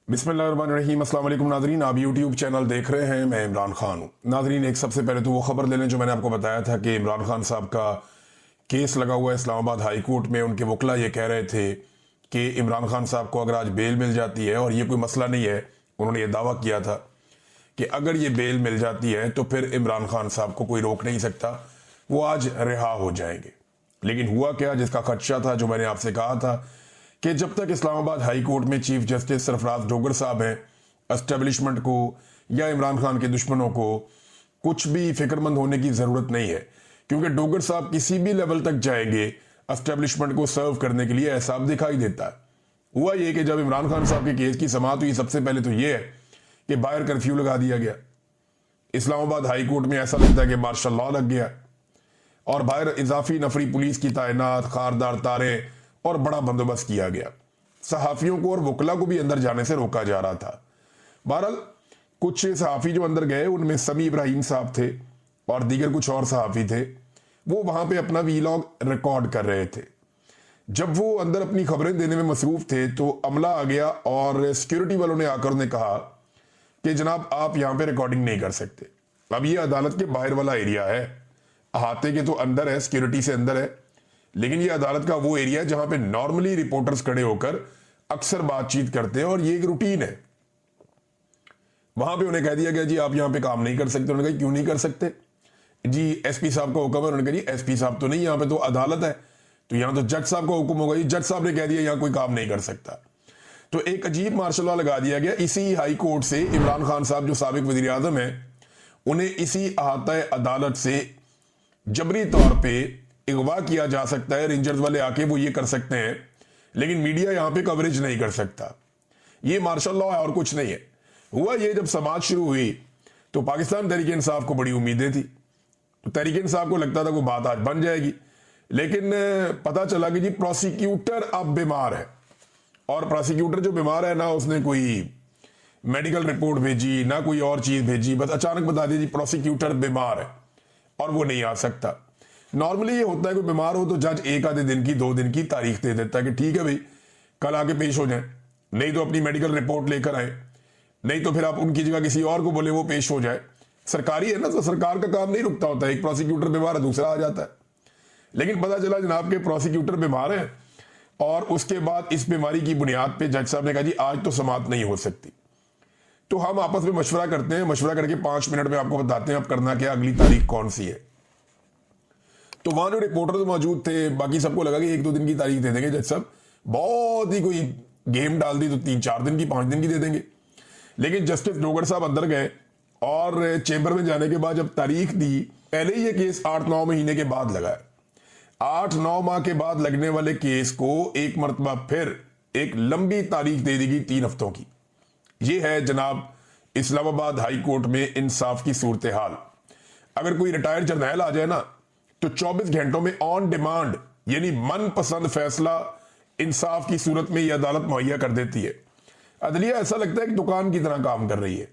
बिस्मिल्लाहिर्रहमानिर्रहीम। अस्सलाम वालेकुम नाजरीन, आप यूट्यूब चैनल देख रहे हैं। मैं इमरान खान हूँ। नाजरीन, एक सबसे पहले तो वो खबर ले लें जो मैंने आपको बताया था कि इमरान खान साहब का केस लगा हुआ है इस्लामाबाद हाई कोर्ट में। उनके वकला ये कह रहे थे कि इमरान खान साहब को अगर आज बेल मिल जाती है, और ये कोई मसला नहीं है, उन्होंने ये दावा किया था कि अगर ये बेल मिल जाती है तो फिर इमरान खान साहब को कोई रोक नहीं सकता, वो आज रिहा हो जाएंगे। लेकिन हुआ क्या, जिसका खदशा था, जो मैंने आपसे कहा था कि जब तक इस्लामाबाद हाई कोर्ट में चीफ जस्टिस सरफराज डोगर साहब हैं, एस्टेब्लिशमेंट को या इमरान खान के दुश्मनों को कुछ भी फिक्रमंद होने की जरूरत नहीं है, क्योंकि डोगर साहब किसी भी लेवल तक जाएंगे एस्टेब्लिशमेंट को सर्व करने के लिए, ऐसा दिखाई देता है। हुआ ये कि जब इमरान खान साहब के केस की समाअत हुई, सबसे पहले तो यह है कि बाहर कर्फ्यू लगा दिया गया। इस्लामाबाद हाई कोर्ट में ऐसा लगता है कि मार्शल लॉ लग गया, और बाहर इजाफी नफरी पुलिस की तैनात, खारदार तारे और बड़ा बंदोबस्त किया गया। सहाफियों को और वकला को भी अंदर जाने से रोका जा रहा था। बहरहाल कुछ सहाफी जो अंदर गए, उनमें समी इब्राहिम साहब थे और दीगर कुछ और सहाफी थे। वो वहां पे अपना वीलॉग रिकॉर्ड कर रहे थे। जब वो अंदर अपनी खबरें देने में मसरूफ थे तो अमला आ गया और सिक्योरिटी वालों ने आकर उन्हें कहा कि जनाब, आप यहां पे रिकॉर्डिंग नहीं कर सकते। अब ये अदालत के बाहर वाला एरिया है, अहाते के तो अंदर है, सिक्योरिटी से अंदर है, लेकिन ये अदालत का वो एरिया है जहां पे नॉर्मली रिपोर्टर्स खड़े होकर अक्सर बातचीत करते हैं, और ये एक रूटीन है। वहां पे उन्हें कह दिया गया, जी आप यहां पे काम नहीं कर सकते। उन्होंने कहा, क्यों नहीं कर सकते जी? एसपी साहब का हुक्म है। उन्होंने कहा, जी एसपी साहब तो नहीं, यहां पे तो अदालत है, तो यहां तो जज साहब का हुक्म होगा। जी जज साहब ने कह दिया यहां कोई काम नहीं कर सकता। तो एक अजीब मार्शल लॉ लगा दिया गया। इसी हाई कोर्ट से इमरान खान साहब जो साबिक वजीर आजम है, उन्हें इसी अहाता अदालत से जबरी तौर पर अगवा किया जा सकता है। रेंजर्स वाले आके वो ये कर सकते हैं, लेकिन मीडिया यहां पे कवरेज नहीं कर सकता। ये मार्शल लॉ है और कुछ नहीं है। हुआ ये, जब समाज शुरू हुई तो पाकिस्तान तहरीक इंसाफ को बड़ी उम्मीदें थी। तो तहरीक इंसाफ को लगता था वो बात आज बन जाएगी, लेकिन पता चला कि जी प्रोसिक्यूटर अब बीमार है। और प्रोसिक्यूटर जो बीमार है ना, उसने कोई मेडिकल रिपोर्ट भेजी ना कोई और चीज भेजी, बस अचानक बता दिया जी प्रोसिक्यूटर बीमार है और वो नहीं आ सकता। नॉर्मली ये होता है कि बीमार हो तो जज एक आधे दिन की, 2 दिन की तारीख दे देता है कि ठीक है भाई, कल आके पेश हो जाए, नहीं तो अपनी मेडिकल रिपोर्ट लेकर आए, नहीं तो फिर आप उनकी जगह किसी और को बोले वो पेश हो जाए। सरकारी है ना, तो सरकार का काम नहीं रुकता होता है। एक प्रोसिक्यूटर बीमार है, दूसरा आ जाता है। लेकिन पता चला जनाब के प्रोसिक्यूटर बीमार है, और उसके बाद इस बीमारी की बुनियाद पर जज साहब ने कहा, जी आज तो समाअत नहीं हो सकती। तो हम आपस में मशवरा करते हैं, मशवरा करके 5 मिनट में आपको बताते हैं अब करना क्या, अगली तारीख कौन सी है। तो वहां जो रिपोर्टर तो मौजूद थे, बाकी सबको लगा कि 1-2 दिन की तारीख दे देंगे जज साहब, बहुत ही कोई गेम डाल दी तो 3-4 दिन की, 5 दिन की दे देंगे। लेकिन जस्टिस डोगर साहब अंदर गए और चेंबर में जाने के बाद जब तारीख दी, पहले ही ये केस 8-9 महीने के बाद लगा है। 8-9 माह के बाद लगने वाले केस को एक मरतबा फिर एक लंबी तारीख दे दी गई 3 हफ्तों की। ये है जनाब इस्लामाबाद हाई कोर्ट में इंसाफ की सूरत हाल। अगर कोई रिटायर्ड जर्नैल आ जाए ना, तो 24 घंटों में ऑन डिमांड, यानी मनपसंद फैसला इंसाफ की सूरत में यह अदालत मुहैया कर देती है। अदलिया ऐसा लगता है कि दुकान की तरह काम कर रही है,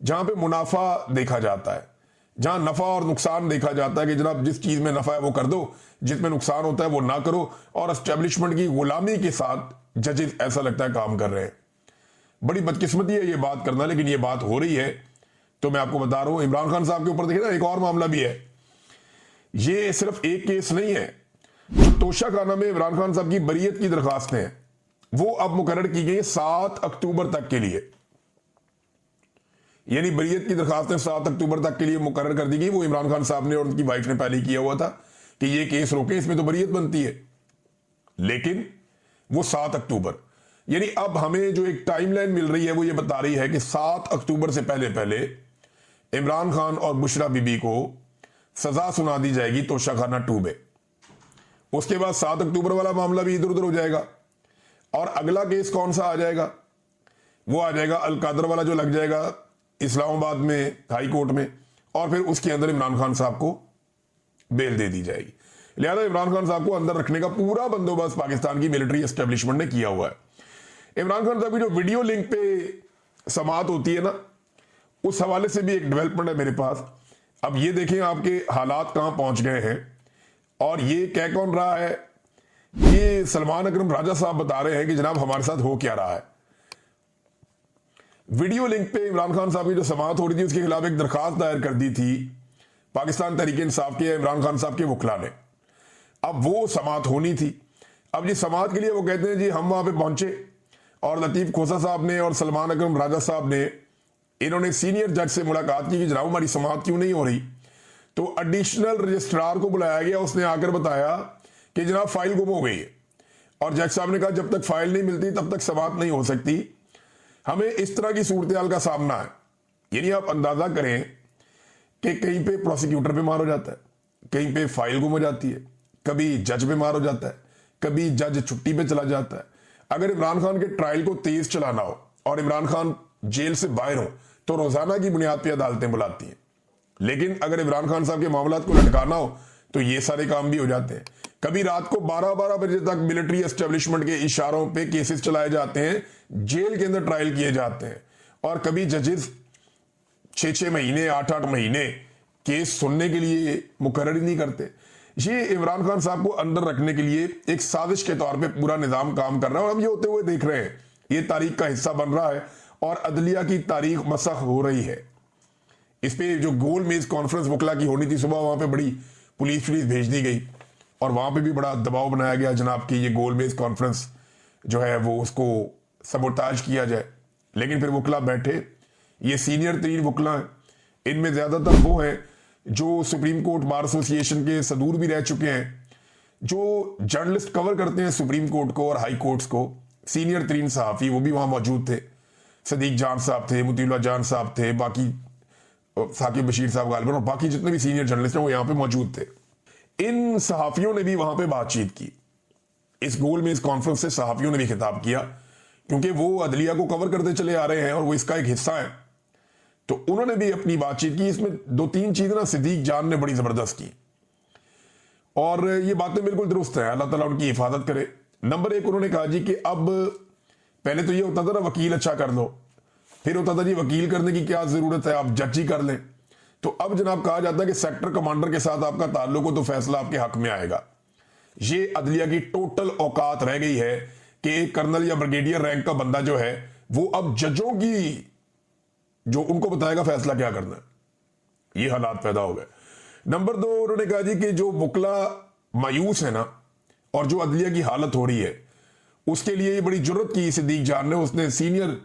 जहां पे मुनाफा देखा जाता है, जहां नफा और नुकसान देखा जाता है कि जनाब जिस चीज में नफा है वो कर दो, जिसमें नुकसान होता है वो ना करो। और एस्टेब्लिशमेंट की गुलामी के साथ जजेस ऐसा लगता है काम कर रहे हैं। बड़ी बदकिस्मती है ये बात करना, लेकिन ये बात हो रही है। तो मैं आपको बता रहा हूं, इमरान खान साहब के ऊपर देखिए ना, एक और मामला भी है। ये सिर्फ एक केस नहीं है। जो तोशा खाना में इमरान खान साहब की बरीयत की दरखास्तें हैं, वो अब मुकर्रर की गई 7 अक्टूबर तक के लिए। यानी बरीयत की दरखास्तें 7 अक्टूबर तक के लिए मुकर्रर कर दी गई। वो इमरान खान साहब ने और उनकी वाइफ ने पहले किया हुआ था कि ये केस रोके, इसमें तो बरीयत बनती है, लेकिन वो 7 अक्टूबर, यानी अब हमें जो एक टाइमलाइन मिल रही है वो ये बता रही है कि 7 अक्टूबर से पहले पहले इमरान खान और बुशरा बीबी को सजा सुना दी जाएगी तोशाखाना 2 में। उसके बाद 7 अक्टूबर वाला मामला भी इधर उधर हो जाएगा, और अगला केस कौन सा आ जाएगा? वो आ जाएगा अलकादर वाला, जो लग जाएगा इस्लामाबाद में हाई कोर्ट में, और फिर उसके अंदर इमरान खान साहब को बेल दे दी जाएगी। लिहाजा इमरान खान साहब को अंदर रखने का पूरा बंदोबस्त पाकिस्तान की मिलिट्री एस्टेब्लिशमेंट ने किया हुआ है। इमरान खान साहब की जो वीडियो लिंक पे समाअत होती है ना, उस हवाले से भी एक डेवलपमेंट है मेरे पास। अब ये देखें आपके हालात कहां पहुंच गए हैं, और ये कह कौन रहा है? ये सलमान अकरम राजा साहब बता रहे हैं कि जनाब हमारे साथ हो क्या रहा है। वीडियो लिंक पे इमरान खान साहब की जो समाअत हो रही थी उसके खिलाफ एक दरखास्त दायर कर दी थी पाकिस्तान तहरीक इंसाफ के इमरान खान साहब के वकला ने। अब वो समाअत होनी थी। अब जी समाअत के लिए वो कहते हैं जी हम वहां पे पहुंचे और लतीफ खोसा साहब ने और सलमान अकरम राजा साहब ने इन्होंने सीनियर जज से मुलाकात की कि जनाब हमारी समाअत क्यों नहीं हो रही। तो एडिशनल रजिस्ट्रार को बुलाया गया, उसने आकर बताया कि जनाब फाइल गुम हो गई है और जज साहब ने कहा जब तक फाइल नहीं मिलती तब तक समाअत नहीं हो सकती। हमें इस तरह की सूरत का सामना है। यानी आप अंदाजा करें कि कहीं पे प्रोसिक्यूटर बीमार हो जाता है, कहीं पे फाइल गुम हो जाती है, कभी जज बीमार हो जाता है, कभी जज छुट्टी पे चला जाता है। अगर इमरान खान के ट्रायल को तेज चलाना हो और इमरान खान जेल से बाहर हो तो रोजाना की बुनियाद पर अदालतें बुलाती हैं, लेकिन अगर इमरान खान साहब के मामलात को लटकाना हो तो ये सारे काम भी हो जाते हैं। कभी रात को 12-12 बजे तक मिलिट्री एस्टेब्लिशमेंट के इशारों पे केसेस चलाए जाते हैं, जेल के अंदर ट्रायल किए जाते हैं, और कभी जजेस 6-6 महीने 8-8 महीने केस सुनने के लिए मुकर्रर ही नहीं करते। ये इमरान खान साहब को अंदर रखने के लिए एक साजिश के तौर पे पूरा निजाम काम कर रहा है और हम ये होते हुए देख रहे हैं। ये तारीख का हिस्सा बन रहा है और अदलिया की तारीख मसख हो रही है। इस पे जो गोल मेज कॉन्फ्रेंस वकला की होनी थी सुबह, वहां पे बड़ी पुलिस भेज दी गई और वहां पे भी बड़ा दबाव बनाया गया जनाब कि ये गोल मेज कॉन्फ्रेंस जो है वो उसको सबोटाज किया जाए। लेकिन फिर वकला बैठे, ये सीनियर 3 वकला हैं, इनमें ज्यादातर वो हैं जो सुप्रीम कोर्ट बार एसोसिएशन के सदूर भी रह चुके हैं, जो जर्नलिस्ट कवर करते हैं सुप्रीम कोर्ट को और हाई कोर्ट्स को। सीनियर 3 सहाफी वो भी वहां मौजूद थे, सदीक जान साहब थे, मुतीउल्लाह जान साहब थे, बाकी साकिब बशीर साहब गालिबन और बाकी जितने भी सीनियर जर्नलिस्ट हैं वो यहां पे मौजूद थे। इन सहाफियों ने भी वहां पे बातचीत की। इस गोल मेज कॉन्फ्रेंस से सहाफियों ने भी खिताब किया क्योंकि वो अदलिया को कवर करते चले आ रहे हैं और वो इसका एक हिस्सा है, तो उन्होंने भी अपनी बातचीत की। इसमें 2-3 चीजें ना सदीक जान ने बड़ी जबरदस्त की और ये बातें बिल्कुल दुरुस्त है, अल्लाह ताला उनकी हिफाजत करे। नंबर 1 उन्होंने कहा जी कि अब पहले तो ये होता था ना वकील अच्छा कर लो, फिर होता था जी वकील करने की क्या जरूरत है, आप जज ही कर लें। तो अब जनाब कहा जाता है कि सेक्टर कमांडर के साथ आपका ताल्लुक हो तो फैसला आपके हक में आएगा। ये अदलिया की टोटल औकात रह गई है कि एक कर्नल या ब्रिगेडियर रैंक का बंदा जो है वो अब जजों की जो उनको बताएगा फैसला क्या करना है। ये हालात पैदा हो गए। नंबर 2 उन्होंने कहा जी कि जो वकला मायूस है ना और जो अदलिया की हालत हो रही है उसके लिए ये बड़ी जुर्रत की सिद्दीक जान ने, उसने सीनियर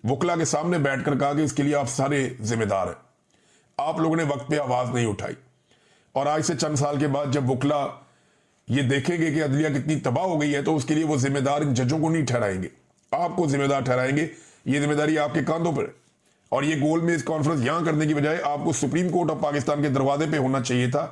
वकला के सामने बैठकर कहा कि इसके लिए आप सारे जिम्मेदार हैं, आप लोगों ने वक्त पे आवाज नहीं उठाई। और आज से चंद साल के बाद जब वकला ये देखेंगे कि अदलिया कितनी तबाह हो गई है तो उसके लिए वो जिम्मेदार इन जजों को नहीं ठहराएंगे, आपको जिम्मेदार ठहराएंगे। ये जिम्मेदारी आपके कांधों पर है और ये गोल मेज कॉन्फ्रेंस यहां करने की बजाय आपको सुप्रीम कोर्ट ऑफ पाकिस्तान के दरवाजे पे होना चाहिए था।